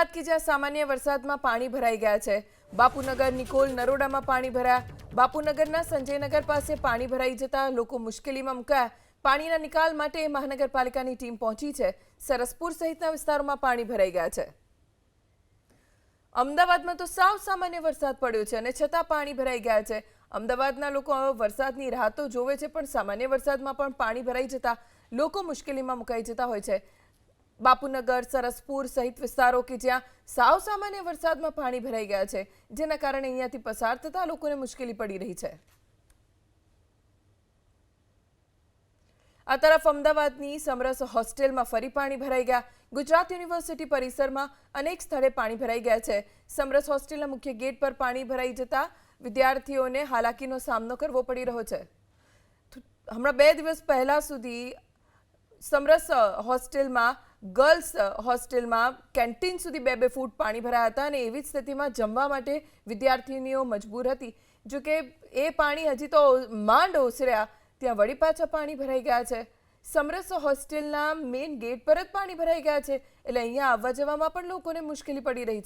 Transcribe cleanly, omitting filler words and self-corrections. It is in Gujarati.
અમદાવાદ કે જ્યાં સામાન્ય વરસાદમાં પાણી ભરાઈ ગયા છે। બાપુનગર, નિકોલ, નરોડામાં પાણી ભરાયા। બાપુનગરના સંજયનગર પાસે પાણી ભરાઈ જતા લોકો મુશ્કેલીમાં મુકાયા। પાણીના નિકાલ માટે મહાનગરપાલિકાની ટીમ પહોંચી છે। સરસપુર સહિતના વિસ્તારોમાં પાણી ભરાઈ ગયા છે। અમદાવાદમાં તો સાવ સામાન્ય વરસાદ પડ્યો છે અને છતાં પાણી ભરાઈ ગયા છે। અમદાવાદના લોકો વરસાદની રાહ તો જોવે છે, પણ સામાન્ય વરસાદમાં પણ પાણી ભરાઈ જતા લોકો મુશ્કેલીમાં મુકાઈ જતા હોય છે। બાપુનગર, સરસપુર સહિત વિસ્તારો કે જ્યાં સાવ સામાન્ય વરસાદમાં પાણી ભરાઈ ગયા છે, જેના કારણે અહીંયાથી પસાર થતા લોકોને મુશ્કેલી પડી રહી છે। આ તરફ અમદાવાદની સમરસ હોસ્ટેલમાં ફરી પાણી ભરાઈ ગયા। ગુજરાત યુનિવર્સિટી પરિસરમાં અનેક સ્થળે પાણી ભરાઈ ગયા છે। સમરસ હોસ્ટેલના મુખ્ય ગેટ પર પાણી ભરાઈ જતા વિદ્યાર્થીઓને હાલાકીનો સામનો કરવો પડી રહ્યો છે। હમણાં 2 દિવસ પહેલા સુધી સમરસ હોસ્ટેલમાં, ગર્લ્સ હોસ્ટેલમાં કેન્ટીન સુધી 2-2 ફૂટ પાણી ભરાયા હતા અને એવી જ સ્થિતિમાં જમવા માટે વિદ્યાર્થીનીઓ મજબૂર હતી। જોકે એ પાણી હજી તો માંડ ઓસર્યા ત્યાં વળી પાછા પાણી ભરાઈ ગયા છે। સમરસ હોસ્ટેલના મેઇન ગેટ પર જ પાણી ભરાઈ ગયા છે, એટલે અહીંયા આવવા જવામાં પણ લોકોને મુશ્કેલી પડી રહી છે।